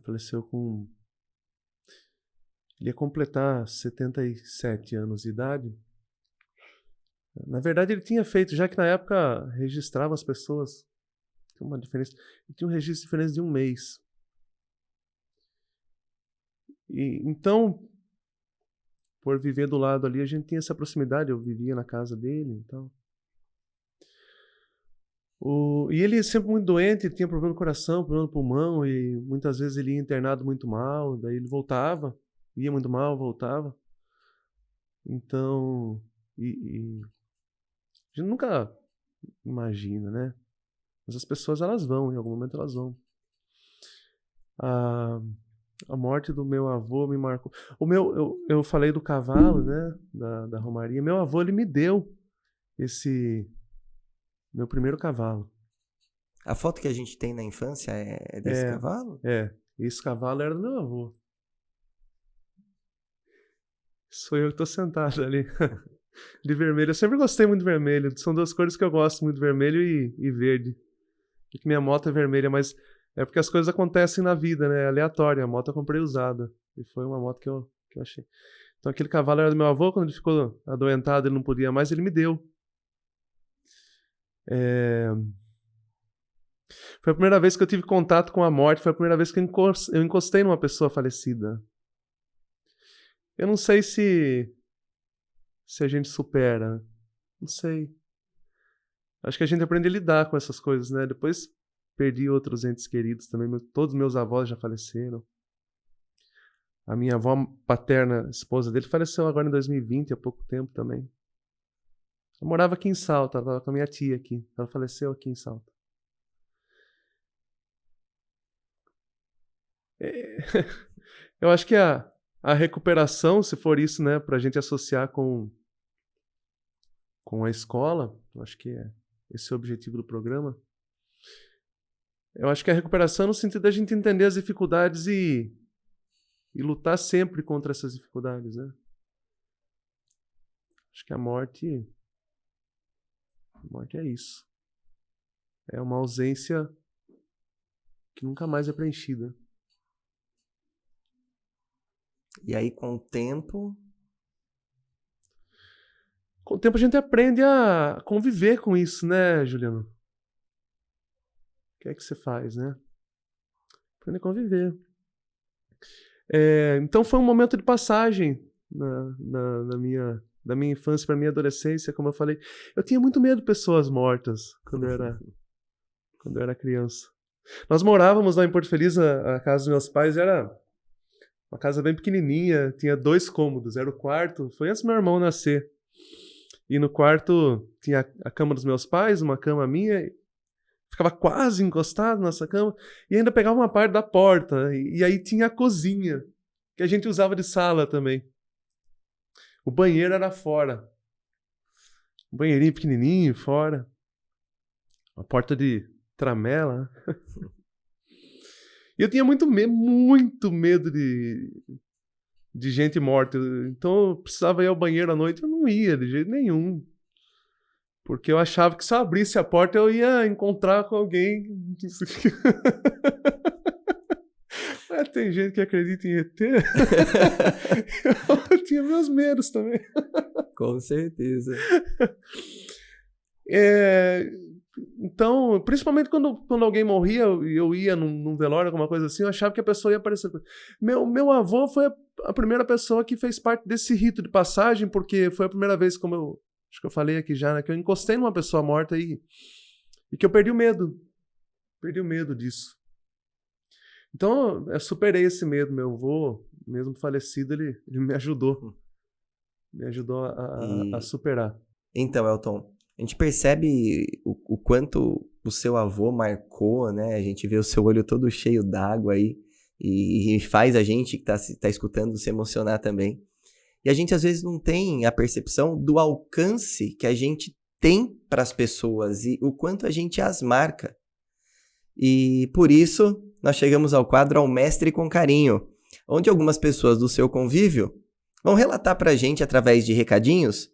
faleceu com... Ele ia completar 77 anos de idade. Na verdade, ele tinha feito, já que na época registrava as pessoas, tem uma diferença, ele tinha um registro de diferença de um mês. E então, por viver do lado ali, a gente tinha essa proximidade, eu vivia na casa dele e tal. E ele sempre muito doente, ele tinha problema no coração, problema no pulmão, e muitas vezes ele ia internado muito mal, daí ele voltava, ia muito mal, voltava. Então, a gente nunca imagina, né? Mas as pessoas, elas vão, em algum momento elas vão. A morte do meu avô me marcou. Eu falei do cavalo, né? Da Romaria. Meu avô, ele me deu esse... meu primeiro cavalo. A foto que a gente tem na infância é desse cavalo? Esse cavalo era do meu avô. Sou eu que tô sentado ali. De vermelho. Eu sempre gostei muito de vermelho. São duas cores que eu gosto muito, vermelho e verde. E que minha moto é vermelha, mas é porque as coisas acontecem na vida, né? É aleatório. A moto eu comprei usada. E foi uma moto que eu achei. Então aquele cavalo era do meu avô. Quando ele ficou adoentado, ele não podia mais, ele me deu. Foi a primeira vez que eu tive contato com a morte. Foi a primeira vez que eu encostei numa pessoa falecida. Eu não sei se a gente supera. Não sei. Acho que a gente aprende a lidar com essas coisas, né? Depois perdi outros entes queridos também. Todos meus avós já faleceram. A minha avó paterna, esposa dele, faleceu agora em 2020, há pouco tempo também. Eu morava aqui em Salta, estava com a minha tia aqui. Ela faleceu aqui em Salta. Eu acho que a recuperação, se for isso, né, para a gente associar com a escola, eu acho que esse é o objetivo do programa. Eu acho que a recuperação é no sentido da gente entender as dificuldades e lutar sempre contra essas dificuldades, né? Acho que a morte é isso. É uma ausência que nunca mais é preenchida. E aí, com o tempo... Com o tempo a gente aprende a conviver com isso, né, Juliano? O que é que você faz, né? Aprende a conviver. Então foi um momento de passagem da minha infância para minha adolescência, como eu falei. Eu tinha muito medo de pessoas mortas quando eu era criança. Nós morávamos lá em Porto Feliz, a casa dos meus pais era uma casa bem pequenininha, tinha 2 cômodos, era o quarto, foi antes do meu irmão nascer. E no quarto tinha a cama dos meus pais, uma cama minha, ficava quase encostado nessa cama, e ainda pegava uma parte da porta, e aí tinha a cozinha, que a gente usava de sala também. O banheiro era fora. Um banheirinho pequenininho, fora. Uma porta de tramela. E eu tinha muito medo de gente morta. Então eu precisava ir ao banheiro à noite, eu não ia de jeito nenhum. Porque eu achava que se eu abrisse a porta eu ia encontrar com alguém. Tem gente que acredita em ET. Eu tinha meus medos também. Com certeza. Então, principalmente quando alguém morria e eu ia num velório, alguma coisa assim, eu achava que a pessoa ia aparecer. Meu avô foi a primeira pessoa que fez parte desse rito de passagem, porque foi a primeira vez, como eu acho que eu falei aqui já, né, que eu encostei numa pessoa morta e que eu perdi o medo. Perdi o medo disso. Então, eu superei esse medo. Meu avô, mesmo falecido, ele me ajudou. Me ajudou a superar. Então, Elton, a gente percebe o quanto o seu avô marcou, né? A gente vê o seu olho todo cheio d'água aí e faz a gente que tá escutando se emocionar também. E a gente, às vezes, não tem a percepção do alcance que a gente tem para as pessoas e o quanto a gente as marca. E por isso, nós chegamos ao quadro Ao Mestre com Carinho, onde algumas pessoas do seu convívio vão relatar pra gente, através de recadinhos,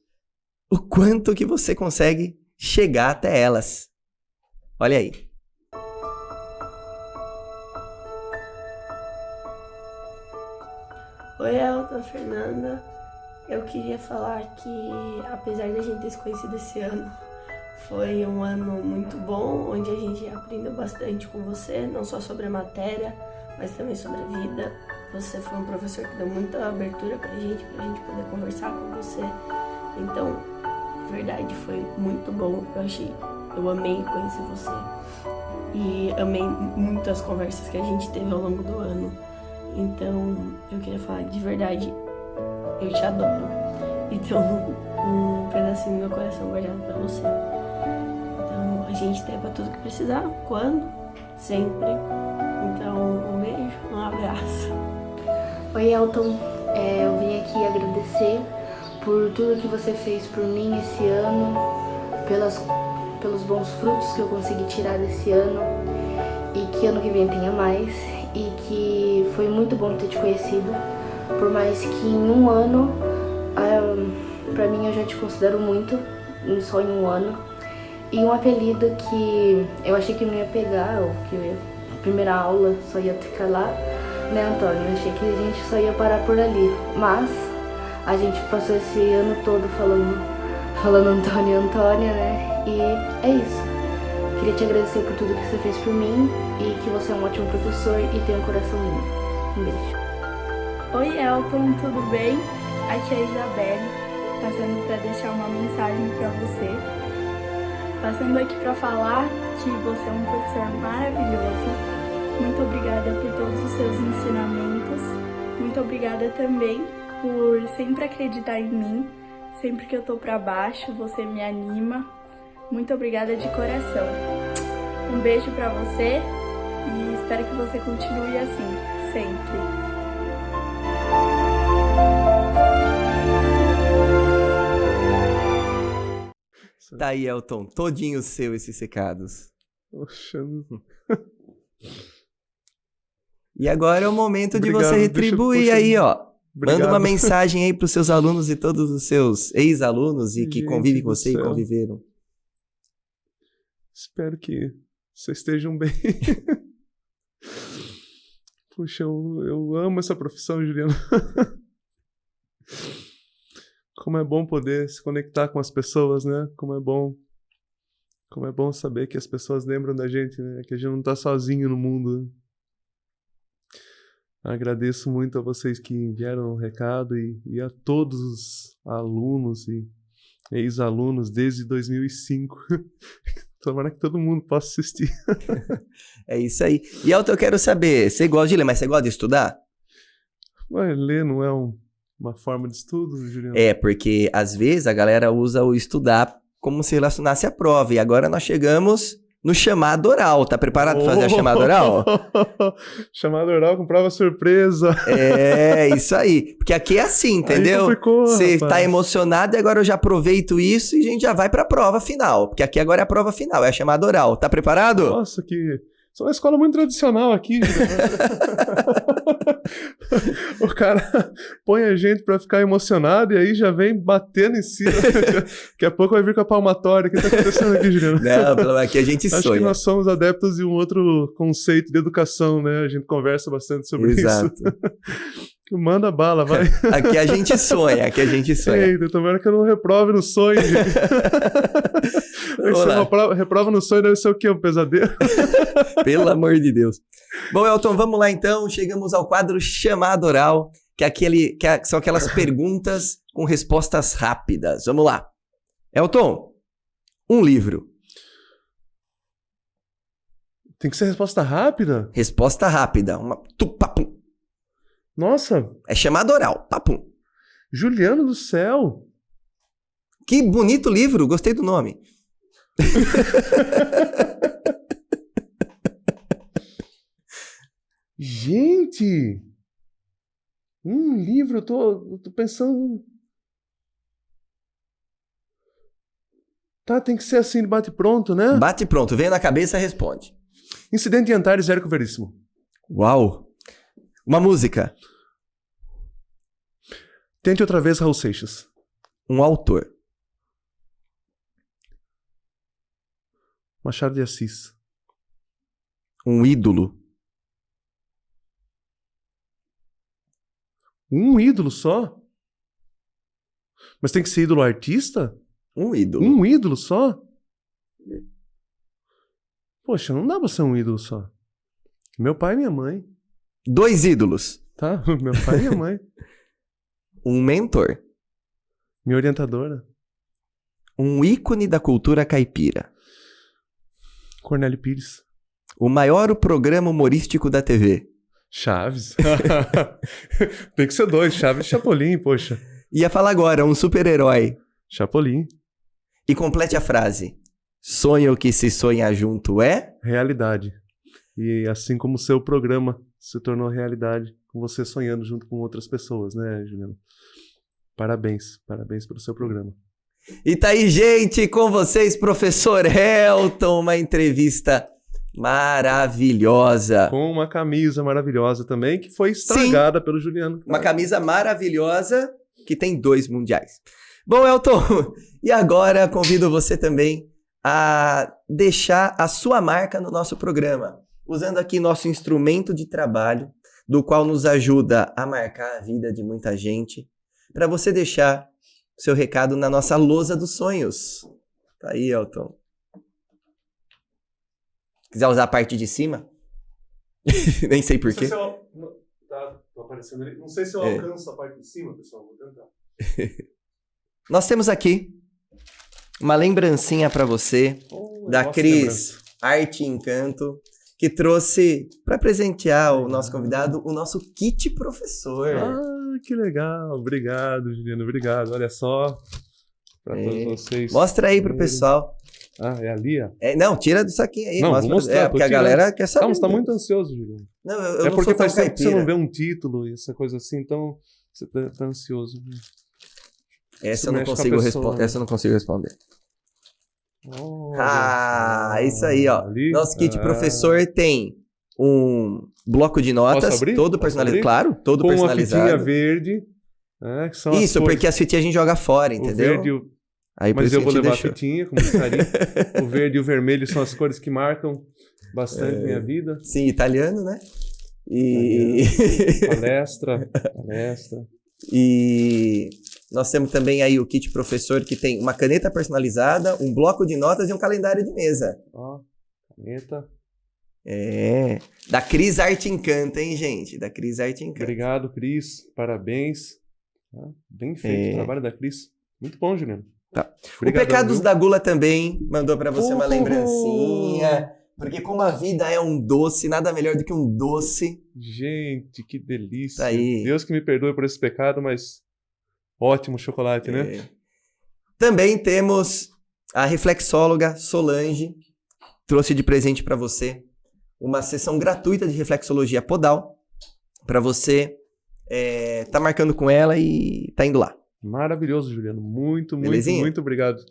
o quanto que você consegue chegar até elas. Olha aí. Oi, Elton, Fernanda. Eu queria falar que, apesar da gente ter se conhecido esse ano, foi um ano muito bom, onde a gente aprendeu bastante com você, não só sobre a matéria, mas também sobre a vida. Você foi um professor que deu muita abertura pra gente poder conversar com você. Então, de verdade, foi muito bom. Eu amei conhecer você. E amei muito as conversas que a gente teve ao longo do ano. Então, eu queria falar de verdade, eu te adoro. Então, um pedacinho do meu coração guardado pra você. Então, a gente tem pra tudo que precisar, quando, sempre. Então, um beijo, um abraço. Oi, Elton. Eu vim aqui agradecer por tudo que você fez por mim esse ano, pelos bons frutos que eu consegui tirar desse ano, e que ano que vem tenha mais, e que foi muito bom ter te conhecido, por mais que em um ano, pra mim eu já te considero muito, só em um ano, e um apelido que eu achei que não ia pegar, ou que a primeira aula só ia ficar lá, né, Antônio? Eu achei que a gente só ia parar por ali, mas a gente passou esse ano todo falando Antônio e Antônia, né? E é isso. Queria te agradecer por tudo que você fez por mim e que você é um ótimo professor e tem um coração lindo. Um beijo. Oi, Elton, tudo bem? Aqui é a Isabelle, passando para deixar uma mensagem para você. Passando aqui para falar que você é um professor maravilhoso. Muito obrigada por todos os seus ensinamentos. Muito obrigada também por sempre acreditar em mim. Sempre que eu tô pra baixo, você me anima. Muito obrigada de coração. Um beijo pra você e espero que você continue assim, sempre. Tá aí, Elton, todinho seu esses recados. Poxa. E agora é o momento de Obrigado, você retribuir aí, ó. Obrigado. Manda uma mensagem aí pros seus alunos e todos os seus ex-alunos e que Gente convivem com do você e céu. conviveram. Espero que vocês estejam bem. Puxa, eu amo essa profissão, Juliano. Como é bom poder se conectar com as pessoas, né? Como é bom saber que as pessoas lembram da gente, né? Que a gente não tá sozinho no mundo. Agradeço muito a vocês que enviaram o recado e a todos os alunos e ex-alunos desde 2005. Tomara que todo mundo possa assistir. É isso aí. E Elton, eu quero saber, você gosta de ler, mas você gosta de estudar? Ué, ler não é uma forma de estudo, Juliano? É, porque às vezes a galera usa o estudar como se relacionasse à prova. E agora nós chegamos no chamado oral. Tá preparado para fazer a chamada oral? Chamada oral com prova surpresa. É, isso aí. Porque aqui é assim, entendeu? Você tá emocionado e agora eu já aproveito isso e a gente já vai pra prova final. Porque aqui agora é a prova final, é a chamada oral. Tá preparado? Nossa, Isso é uma escola muito tradicional aqui. O cara põe a gente pra ficar emocionado e aí já vem batendo em cima. Daqui a pouco vai vir com a palmatória. O que tá acontecendo aqui, Juliano? Não, aqui a gente Acho sonha. que nós somos adeptos de um outro conceito de educação, né? A gente conversa bastante sobre Isso. Manda bala, vai. Aqui a gente sonha, Eita, tomara que eu não reprove no sonho, gente. Reprova no sonho deve ser o quê? Um pesadelo? Pelo amor de Deus. Bom, Elton, vamos lá então. Chegamos ao quadro chamado oral, são aquelas perguntas com respostas rápidas. Vamos lá. Elton, um livro. Tem que ser resposta rápida? Resposta rápida. Papum. Nossa. É chamado oral. Papum. Juliano do céu. Que bonito livro. Gostei do nome. Gente. Um livro. Eu tô pensando... Tá, tem que ser assim, bate pronto, né? Bate pronto. Veio na cabeça, responde. Incidente em Antares, Érico Veríssimo. Uau. Uma música. Tente outra vez, Raul Seixas. Um autor. Machado de Assis. Um ídolo. Um ídolo só? Mas tem que ser ídolo artista? Um ídolo. Um ídolo só? Poxa, não dá pra ser um ídolo só. Meu pai e minha mãe. 2 ídolos. Tá? Meu pai e minha mãe. Um mentor. Minha orientadora. Um ícone da cultura caipira. Cornélio Pires. O maior programa humorístico da TV. Chaves. Tem que ser 2. Chaves e Chapolin, poxa. Ia falar agora, um super-herói. Chapolin. E complete a frase. Sonho que se sonha junto é... Realidade. E assim como o seu programa se tornou realidade, com você sonhando junto com outras pessoas, né, Juliano? Parabéns. Parabéns pelo seu programa. E tá aí, gente, com vocês, professor Elton, uma entrevista maravilhosa. Com uma camisa maravilhosa também, que foi estragada pelo Juliano. Uma camisa maravilhosa que tem 2 mundiais. Bom, Elton, e agora convido você também a deixar a sua marca no nosso programa, usando aqui nosso instrumento de trabalho, do qual nos ajuda a marcar a vida de muita gente, para você deixar seu recado na nossa lousa dos sonhos. Tá aí, Elton. Quiser usar a parte de cima? Nem sei porquê. Tá aparecendo ali. Não sei se eu alcanço a parte de cima, pessoal. Vou tentar. Nós temos aqui uma lembrancinha para você da Cris Arte e Encanto, que trouxe para presentear o nosso convidado o nosso kit professor. Ah, que legal. Obrigado, Juliano. Obrigado. Olha só. Para todos vocês. Mostra aí pro pessoal. Ah, é ali, ó. Não, tira do saquinho aí. Não, vou mostrar. Porque a galera quer saber. Calma, você tá muito ansioso, Juliano. Não, eu não porque sou faz tão tempo que você caipira. não vê um título e essa coisa assim, então você tá ansioso. Essa eu não consigo responder. Essa eu não consigo responder. Isso aí, ó. Ali? Nosso kit professor tem um bloco de notas, todo personalizado. Claro, todo com personalizado. Com uma fitinha verde. Que são isso, porque as fitinhas a gente joga fora, entendeu? O verde Aí por Mas isso eu que vou a gente levar deixou. a fitinha com muito carinho. O verde e o vermelho são as cores que marcam bastante minha vida. Sim, italiano, né? E... Palestra. E nós temos também aí o kit professor, que tem uma caneta personalizada, um bloco de notas e um calendário de mesa. Ó, caneta. Da Cris Arte Encanta, hein, gente? Da Cris Arte Encanta. Obrigado, Cris. Parabéns. Tá? Bem feito o trabalho da Cris. Muito bom, Juliano. Tá. Obrigadão, O Pecados viu? da Gula também mandou pra você uma Uhul. lembrancinha. Porque como a vida é um doce, nada melhor do que um doce. Gente, que delícia. Tá aí. Deus que me perdoe por esse pecado, mas ótimo chocolate, né? Também temos a reflexóloga Solange. Trouxe de presente pra você uma sessão gratuita de reflexologia podal. Pra você tá marcando com ela e tá indo lá. Maravilhoso, Juliano. Muito, Belezinha? muito obrigado.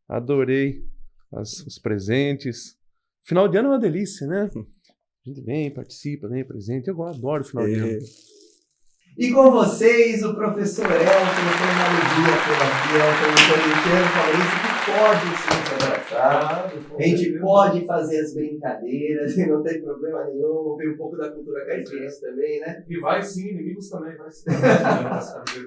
Adorei os presentes. Final de ano é uma delícia, né? A gente vem, participa, vem presente. Eu adoro o final de ano. E com vocês, o professor Elton, foi uma alegria ter aqui, Elton, um corintiano paulista que pode sim se abraçar, a gente pode fazer as brincadeiras, não tem problema nenhum, ver um pouco da cultura caipirense também, né? E vai sim, inimigos também, vai sim.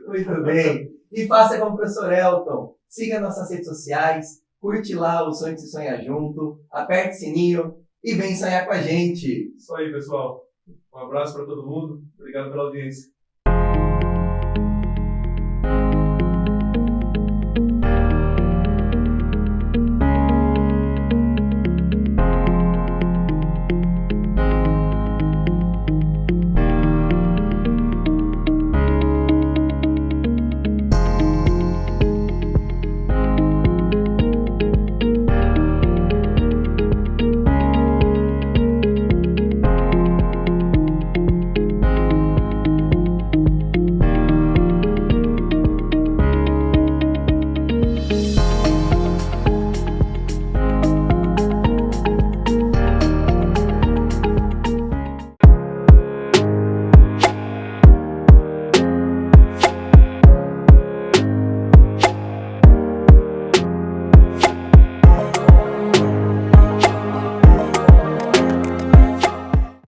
Muito bem. E faça como o professor Elton, siga nossas redes sociais, curte lá o Sonho de Se Sonhar Junto, aperte o sininho e vem sonhar com a gente. Isso aí, pessoal. Um abraço para todo mundo. Obrigado pela audiência.